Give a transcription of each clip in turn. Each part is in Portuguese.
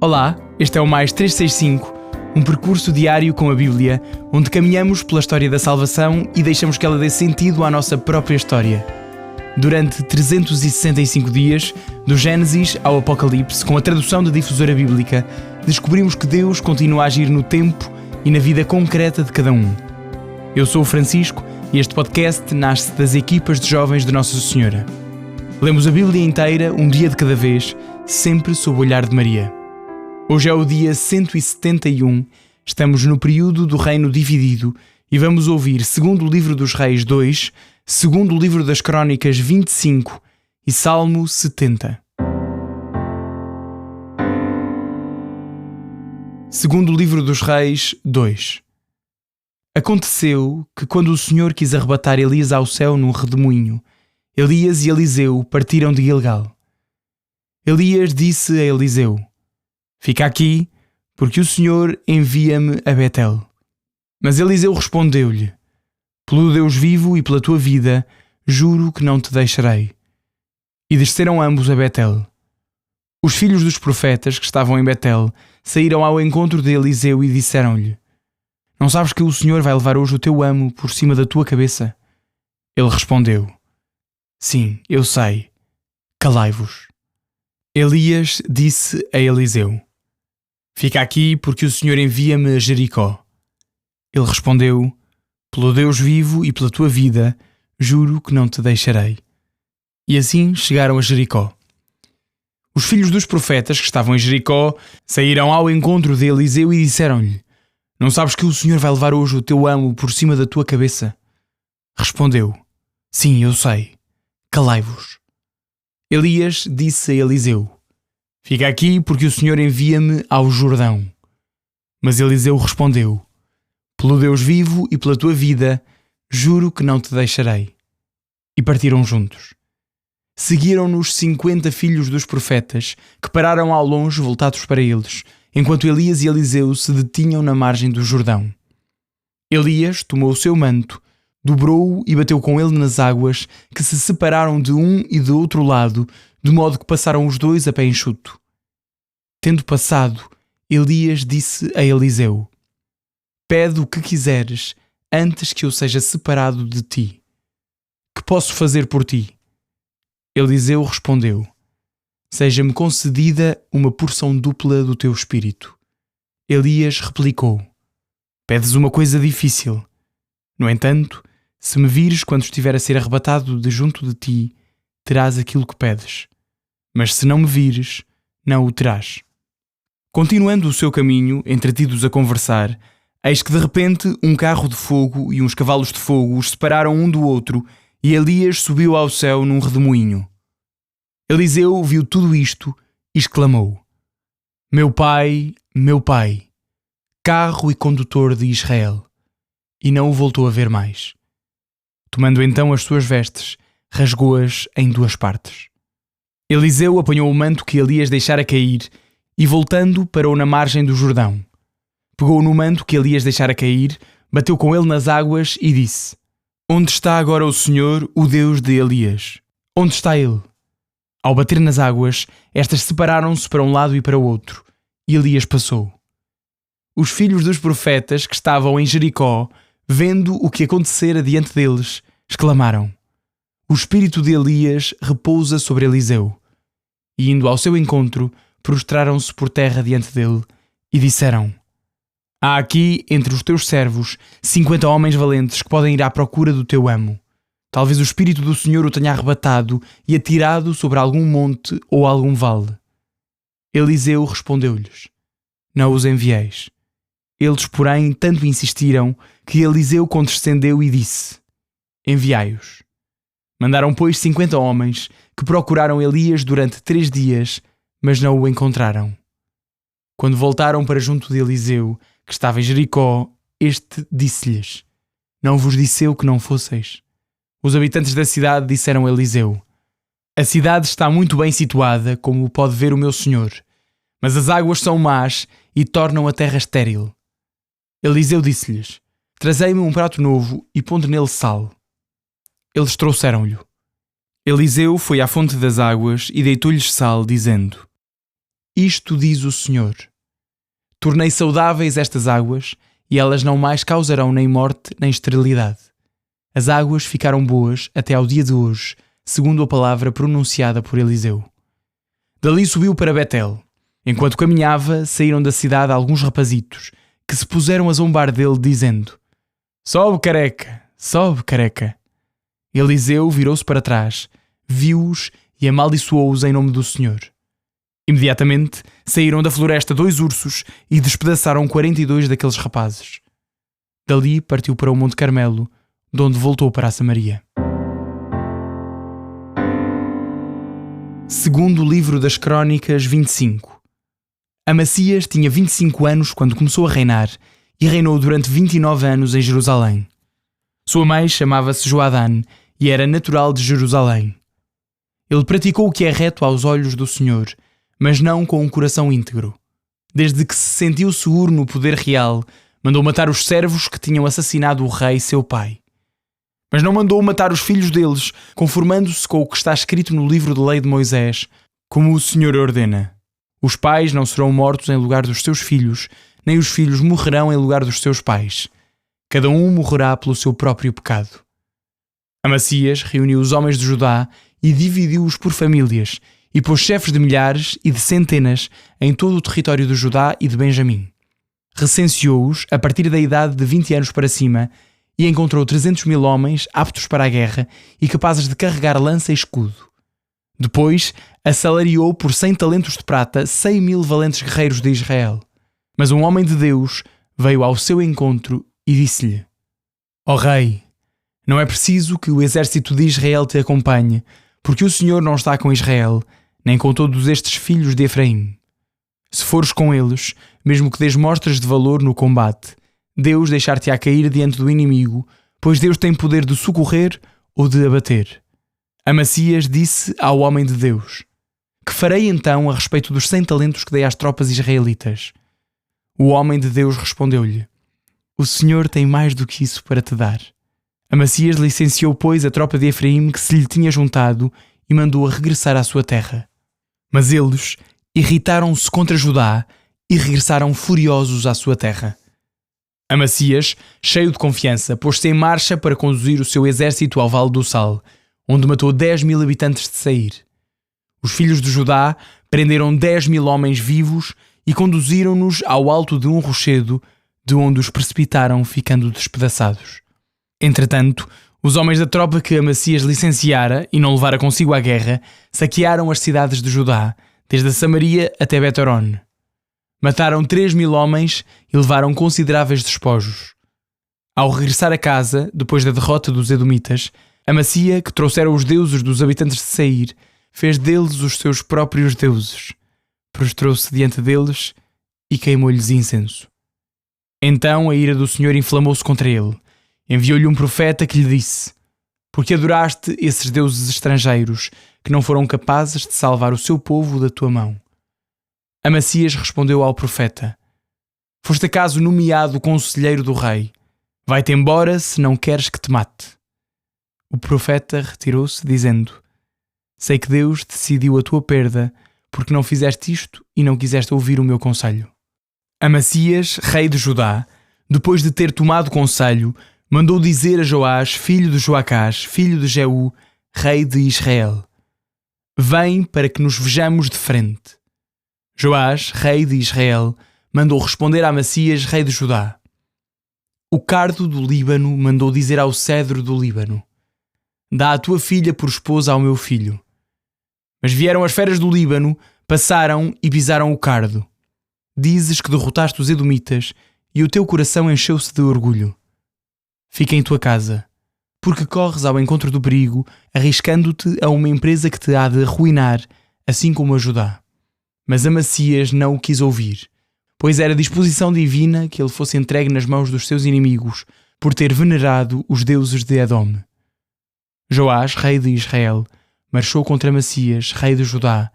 Olá, este é o Mais 365, um percurso diário com a Bíblia, onde caminhamos pela história da salvação e deixamos que ela dê sentido à nossa própria história. Durante 365 dias, do Gênesis ao Apocalipse, com a tradução da Difusora Bíblica, descobrimos que Deus continua a agir no tempo e na vida concreta de cada um. Eu sou o Francisco e este podcast nasce das equipas de jovens de Nossa Senhora. Lemos a Bíblia inteira, um dia de cada vez, sempre sob o olhar de Maria. Hoje é o dia 171, estamos no período do Reino Dividido e vamos ouvir segundo o livro dos Reis 2, segundo o livro das Crónicas 25 e Salmo 70. Segundo o livro dos Reis 2. Aconteceu que quando o Senhor quis arrebatar Elias ao céu num redemoinho, Elias e Eliseu partiram de Gilgal. Elias disse a Eliseu: "Fica aqui, porque o Senhor envia-me a Betel." Mas Eliseu respondeu-lhe: "Pelo Deus vivo e pela tua vida, juro que não te deixarei." E desceram ambos a Betel. Os filhos dos profetas que estavam em Betel saíram ao encontro de Eliseu e disseram-lhe: "Não sabes que o Senhor vai levar hoje o teu amo por cima da tua cabeça?" Ele respondeu: "Sim, eu sei. Calai-vos." Elias disse a Eliseu: "Fica aqui, porque o Senhor envia-me a Jericó." Ele respondeu: "Pelo Deus vivo e pela tua vida, juro que não te deixarei." E assim chegaram a Jericó. Os filhos dos profetas que estavam em Jericó saíram ao encontro de Eliseu e disseram-lhe: "Não sabes que o Senhor vai levar hoje o teu amo por cima da tua cabeça?" Respondeu: "Sim, eu sei. Calai-vos." Elias disse a Eliseu: "Fica aqui, porque o Senhor envia-me ao Jordão." Mas Eliseu respondeu: "Pelo Deus vivo e pela tua vida, juro que não te deixarei." E partiram juntos. Seguiram-nos 50 filhos dos profetas, que pararam ao longe voltados para eles, enquanto Elias e Eliseu se detinham na margem do Jordão. Elias tomou o seu manto, dobrou-o e bateu com ele nas águas, que se separaram de um e do outro lado, de modo que passaram os dois a pé enxuto. Tendo passado, Elias disse a Eliseu: "Pede o que quiseres, antes que eu seja separado de ti. Que posso fazer por ti?" Eliseu respondeu: "Seja-me concedida uma porção dupla do teu espírito." Elias replicou: "Pedes uma coisa difícil. No entanto, se me vires quando estiver a ser arrebatado de junto de ti, terás aquilo que pedes. Mas se não me vires, não o terás." Continuando o seu caminho, entretidos a conversar, eis que de repente um carro de fogo e uns cavalos de fogo os separaram um do outro, e Elias subiu ao céu num redemoinho. Eliseu viu tudo isto e exclamou: meu pai, carro e condutor de Israel." E não o voltou a ver mais. Tomando então as suas vestes, rasgou-as em duas partes. Eliseu apanhou o manto que Elias deixara cair e, voltando, parou na margem do Jordão. Pegou no manto que Elias deixara cair, bateu com ele nas águas e disse: "Onde está agora o Senhor, o Deus de Elias? Onde está ele?" Ao bater nas águas, estas separaram-se para um lado e para o outro, e Elias passou. Os filhos dos profetas que estavam em Jericó, vendo o que acontecera diante deles, exclamaram: "O espírito de Elias repousa sobre Eliseu." E indo ao seu encontro, prostraram-se por terra diante dele e disseram: "Há aqui, entre os teus servos, 50 homens valentes que podem ir à procura do teu amo. Talvez o espírito do Senhor o tenha arrebatado e atirado sobre algum monte ou algum vale." Eliseu respondeu-lhes: "Não os envieis." Eles, porém, tanto insistiram que Eliseu condescendeu e disse: "Enviai-os." Mandaram, pois, 50 homens, que procuraram Elias durante 3 dias, mas não o encontraram. Quando voltaram para junto de Eliseu, que estava em Jericó, este disse-lhes: "Não vos disse eu que não fosseis?" Os habitantes da cidade disseram a Eliseu: "A cidade está muito bem situada, como pode ver o meu senhor, mas as águas são más e tornam a terra estéril." Eliseu disse-lhes: "Trazei-me um prato novo e ponde nele sal." Eles trouxeram-lhe. Eliseu foi à fonte das águas e deitou-lhes sal, dizendo: Isto diz o Senhor: tornei saudáveis estas águas, e elas não mais causarão nem morte nem esterilidade. As águas ficaram boas até ao dia de hoje, segundo a palavra pronunciada por Eliseu. Dali subiu para Betel. Enquanto caminhava, saíram da cidade alguns rapazitos, que se puseram a zombar dele, dizendo: sobe, careca, sobe, careca. Eliseu virou-se para trás, viu-os e amaldiçoou-os em nome do Senhor. Imediatamente saíram da floresta 2 ursos e despedaçaram 42 daqueles rapazes. Dali partiu para o Monte Carmelo, de onde voltou para a Samaria. Segundo livro das Crônicas 25. Amacias tinha 25 anos quando começou a reinar e reinou durante 29 anos em Jerusalém. Sua mãe chamava-se Joadã e era natural de Jerusalém. Ele praticou o que é reto aos olhos do Senhor, mas não com um coração íntegro. Desde que se sentiu seguro no poder real, mandou matar os servos que tinham assassinado o rei, seu pai. Mas não mandou matar os filhos deles, conformando-se com o que está escrito no livro de lei de Moisés, como o Senhor ordena. Os pais não serão mortos em lugar dos seus filhos, nem os filhos morrerão em lugar dos seus pais. Cada um morrerá pelo seu próprio pecado. Amacias reuniu os homens de Judá e dividiu-os por famílias, e pôs chefes de milhares e de centenas em todo o território de Judá e de Benjamim. Recenseou-os a partir da idade de 20 anos para cima e encontrou 300.000 homens aptos para a guerra e capazes de carregar lança e escudo. Depois assalariou por 100 talentos de prata 100.000 valentes guerreiros de Israel. Mas um homem de Deus veio ao seu encontro e disse-lhe: ó rei, não é preciso que o exército de Israel te acompanhe, porque o Senhor não está com Israel, nem com todos estes filhos de Efraim. Se fores com eles, mesmo que dês mostras de valor no combate, Deus deixar-te-á cair diante do inimigo, pois Deus tem poder de socorrer ou de abater. Amacias disse ao homem de Deus: que farei então a respeito dos 100 talentos que dei às tropas israelitas? O homem de Deus respondeu-lhe: o Senhor tem mais do que isso para te dar. Amacias licenciou, pois, a tropa de Efraim que se lhe tinha juntado e mandou-a regressar à sua terra. Mas eles irritaram-se contra Judá e regressaram furiosos à sua terra. Amacias, cheio de confiança, pôs-se em marcha para conduzir o seu exército ao Vale do Sal, onde matou 10.000 habitantes de Seir. Os filhos de Judá prenderam 10.000 homens vivos e conduziram-nos ao alto de um rochedo, de onde os precipitaram, ficando despedaçados. Entretanto, os homens da tropa que Amacias licenciara e não levara consigo à guerra, saquearam as cidades de Judá, desde a Samaria até Bet-Horon. Mataram 3.000 homens e levaram consideráveis despojos. Ao regressar a casa, depois da derrota dos Edomitas, Amacia, que trouxeram os deuses dos habitantes de Seir, fez deles os seus próprios deuses, prostrou-se diante deles e queimou-lhes incenso. Então a ira do Senhor inflamou-se contra ele. Enviou-lhe um profeta que lhe disse: porque adoraste esses deuses estrangeiros que não foram capazes de salvar o seu povo da tua mão? Amacias respondeu ao profeta: foste acaso nomeado conselheiro do rei? Vai-te embora se não queres que te mate. O profeta retirou-se, dizendo: sei que Deus decidiu a tua perda, porque não fizeste isto e não quiseste ouvir o meu conselho. Amacias, rei de Judá, depois de ter tomado conselho, mandou dizer a Joás, filho de Joacás, filho de Jeú, rei de Israel: vem para que nos vejamos de frente. Joás, rei de Israel, mandou responder a Amacias, rei de Judá: o cardo do Líbano mandou dizer ao cedro do Líbano: dá a tua filha por esposa ao meu filho. Mas vieram as feras do Líbano, passaram e pisaram o cardo. Dizes que derrotaste os Edomitas e o teu coração encheu-se de orgulho. Fica em tua casa, porque corres ao encontro do perigo, arriscando-te a uma empresa que te há de arruinar, assim como a Judá. Mas Amacias não o quis ouvir, pois era disposição divina que ele fosse entregue nas mãos dos seus inimigos, por ter venerado os deuses de Edom. Joás, rei de Israel, marchou contra Amacias, rei de Judá,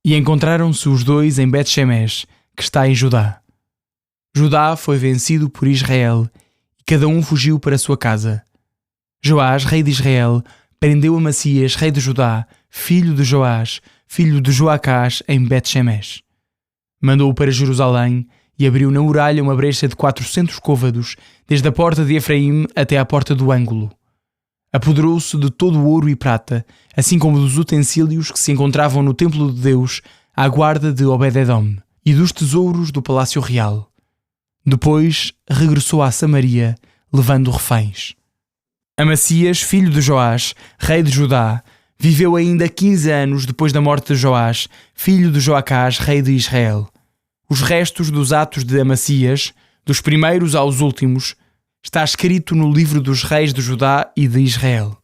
e encontraram-se os dois em Bet-Shemesh, que está em Judá. Judá foi vencido por Israel, e cada um fugiu para a sua casa. Joás, rei de Israel, prendeu Amacias, rei de Judá, filho de Joás, filho de Joacás, em Bet-Shemesh. Mandou-o para Jerusalém e abriu na muralha uma brecha de 400 côvados, desde a porta de Efraim até à porta do ângulo. Apoderou-se de todo o ouro e prata, assim como dos utensílios que se encontravam no templo de Deus, à guarda de Obed-edom, e dos tesouros do palácio real. Depois regressou a Samaria, levando reféns. Amacias, filho de Joás, rei de Judá, viveu ainda 15 anos depois da morte de Joás, filho de Joacás, rei de Israel. Os restos dos atos de Amacias, dos primeiros aos últimos, está escrito no livro dos reis de Judá e de Israel.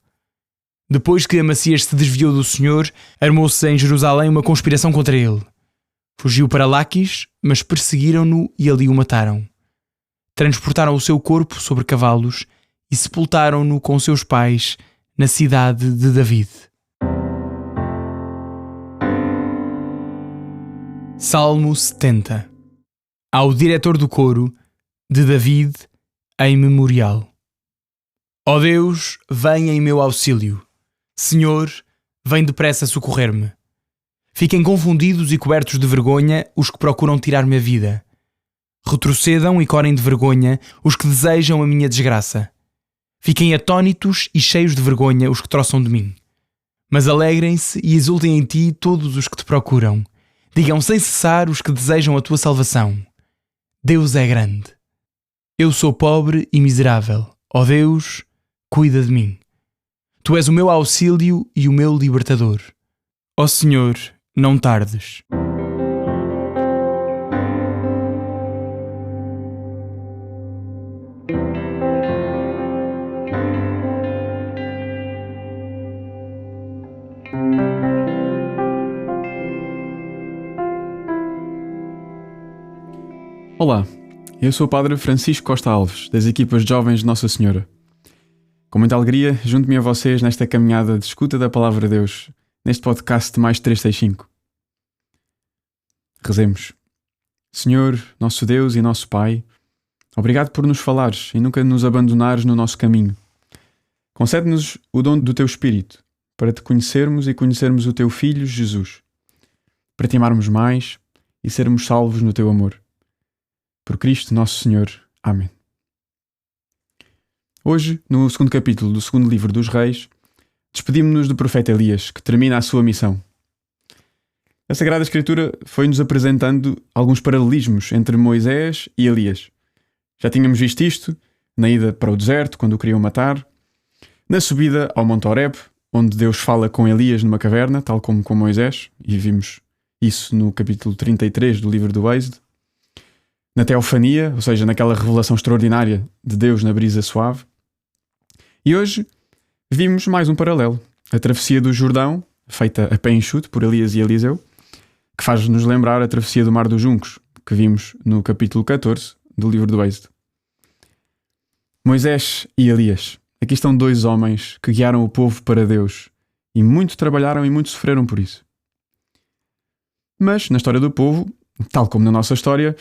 Depois que Amacias se desviou do Senhor, armou-se em Jerusalém uma conspiração contra ele. Fugiu para Laquis, mas perseguiram-no e ali o mataram. Transportaram o seu corpo sobre cavalos e sepultaram-no com seus pais na cidade de David. Salmo 70. Ao diretor do coro, de David, em memorial. Ó Deus, vem em meu auxílio. Senhor, vem depressa socorrer-me. Fiquem confundidos e cobertos de vergonha os que procuram tirar-me a vida. Retrocedam e corem de vergonha os que desejam a minha desgraça. Fiquem atônitos e cheios de vergonha os que troçam de mim. Mas alegrem-se e exultem em ti todos os que te procuram. Digam sem cessar os que desejam a tua salvação. Deus é grande. Eu sou pobre e miserável. Ó Deus, cuida de mim. Tu és o meu auxílio e o meu libertador. Ó Senhor, não tardes. Olá, eu sou o Padre Francisco Costa Alves, das equipas de jovens de Nossa Senhora. Com muita alegria, junto-me a vocês nesta caminhada de escuta da Palavra de Deus, neste podcast de Mais 365. Rezemos. Senhor, nosso Deus e nosso Pai, obrigado por nos falares e nunca nos abandonares no nosso caminho. Concede-nos o dom do Teu Espírito, para Te conhecermos e conhecermos o Teu Filho, Jesus, para Te amarmos mais e sermos salvos no Teu amor. Por Cristo nosso Senhor. Amém. Hoje, no segundo capítulo do segundo livro dos Reis, despedimos-nos do profeta Elias, que termina a sua missão. A Sagrada Escritura foi-nos apresentando alguns paralelismos entre Moisés e Elias. Já tínhamos visto isto na ida para o deserto, quando o queriam matar, na subida ao Monte Horeb, onde Deus fala com Elias numa caverna, tal como com Moisés, e vimos isso no capítulo 33 do livro do Êxodo, na teofania, ou seja, naquela revelação extraordinária de Deus na brisa suave. E hoje vimos mais um paralelo, a travessia do Jordão, feita a pé enxuto por Elias e Eliseu, que faz-nos lembrar a travessia do Mar dos Juncos, que vimos no capítulo 14 do livro do Êxodo. Moisés e Elias. Aqui estão dois homens que guiaram o povo para Deus e muito trabalharam e muito sofreram por isso. Mas na história do povo, tal como na nossa história,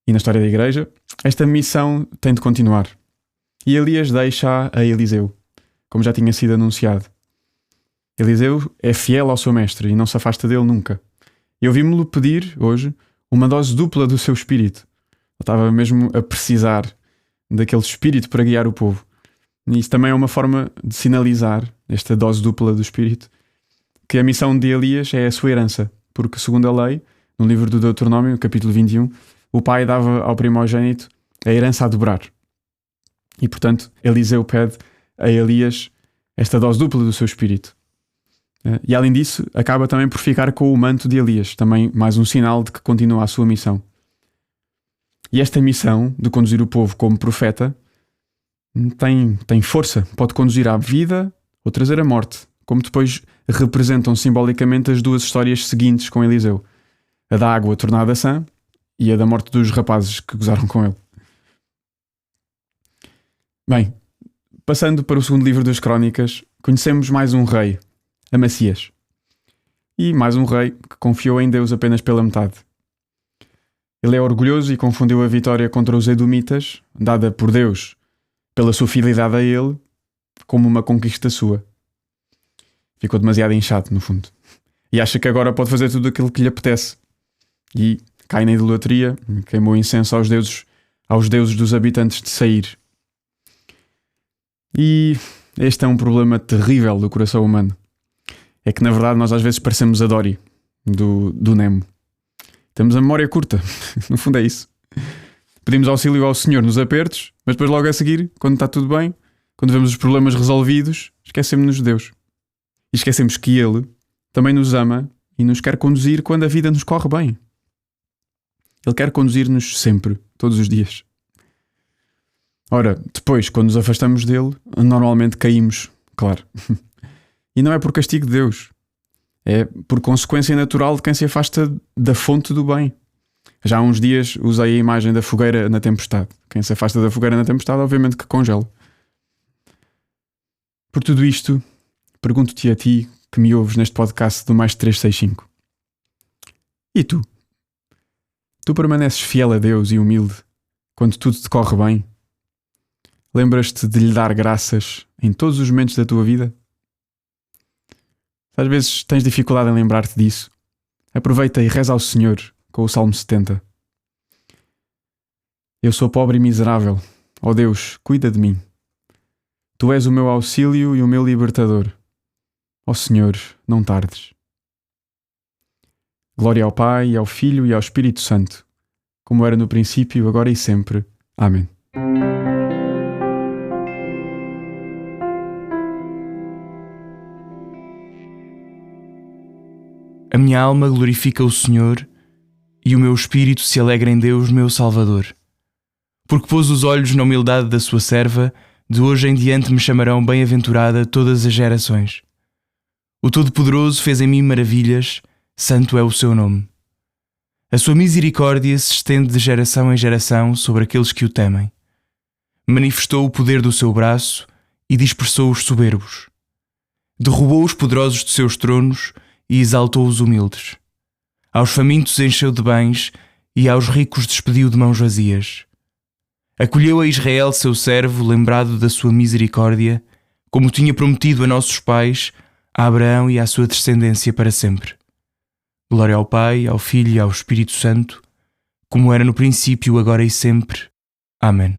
e na história da Igreja, esta missão tem de continuar. E Elias deixa a Eliseu, como já tinha sido anunciado. Eliseu é fiel ao seu mestre e não se afasta dele nunca. E ouvimos-lo pedir, hoje, uma dose dupla do seu espírito. Ele estava mesmo a precisar daquele espírito para guiar o povo. E isso também é uma forma de sinalizar, esta dose dupla do espírito, que a missão de Elias é a sua herança, porque, segundo a lei, no livro do Deuteronômio, capítulo 21, o pai dava ao primogênito a herança a dobrar. E, portanto, Eliseu pede a Elias esta dose dupla do seu espírito. E, além disso, acaba também por ficar com o manto de Elias, também mais um sinal de que continua a sua missão. E esta missão de conduzir o povo como profeta tem força, pode conduzir à vida ou trazer a morte, como depois representam simbolicamente as duas histórias seguintes com Eliseu. A da água tornada sã e a da morte dos rapazes que gozaram com ele. Bem, passando para o segundo livro das Crónicas, conhecemos mais um rei, Amacias. E mais um rei que confiou em Deus apenas pela metade. Ele é orgulhoso e confundiu a vitória contra os Edomitas, dada por Deus pela sua fidelidade a ele, como uma conquista sua. Ficou demasiado inchado, no fundo. E acha que agora pode fazer tudo aquilo que lhe apetece. E cai na idolatria, queimou incenso aos deuses dos habitantes de Seir. E este é um problema terrível do coração humano. É que na verdade nós às vezes parecemos a Dory, do Nemo. Temos a memória curta, no fundo é isso. Pedimos auxílio ao Senhor nos apertos, mas depois logo a seguir, quando está tudo bem, quando vemos os problemas resolvidos, esquecemos-nos de Deus. E esquecemos que Ele também nos ama e nos quer conduzir quando a vida nos corre bem. Ele quer conduzir-nos sempre, todos os dias. Ora, depois, quando nos afastamos dele, normalmente caímos, claro. E não é por castigo de Deus. É por consequência natural de quem se afasta da fonte do bem. Já há uns dias usei a imagem da fogueira na tempestade. Quem se afasta da fogueira na tempestade, obviamente que congela. Por tudo isto, pergunto-te a ti que me ouves neste podcast do Mais 365. E tu? Tu permaneces fiel a Deus e humilde quando tudo te corre bem? Lembras-te de lhe dar graças em todos os momentos da tua vida? Às vezes tens dificuldade em lembrar-te disso. Aproveita e reza ao Senhor com o Salmo 70. Eu sou pobre e miserável. Ó Deus, cuida de mim. Tu és o meu auxílio e o meu libertador. Ó Senhor, não tardes. Glória ao Pai, ao Filho e ao Espírito Santo, como era no princípio, agora e sempre. Amém. A minha alma glorifica o Senhor e o meu espírito se alegra em Deus, meu Salvador. Porque pôs os olhos na humildade da sua serva, de hoje em diante me chamarão bem-aventurada todas as gerações. O Todo-Poderoso fez em mim maravilhas, santo é o seu nome. A sua misericórdia se estende de geração em geração sobre aqueles que o temem. Manifestou o poder do seu braço e dispersou os soberbos. Derrubou os poderosos de seus tronos e exaltou os humildes. Aos famintos encheu de bens e aos ricos despediu de mãos vazias. Acolheu a Israel, seu servo, lembrado da sua misericórdia, como tinha prometido a nossos pais, a Abraão e à sua descendência para sempre. Glória ao Pai, ao Filho e ao Espírito Santo, como era no princípio, agora e sempre. Amém.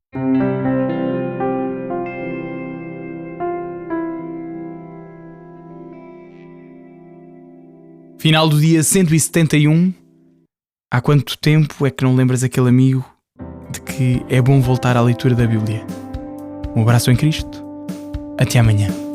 Final do dia 171. Há quanto tempo é que não lembras aquele amigo de que é bom voltar à leitura da Bíblia? Um abraço em Cristo. Até amanhã.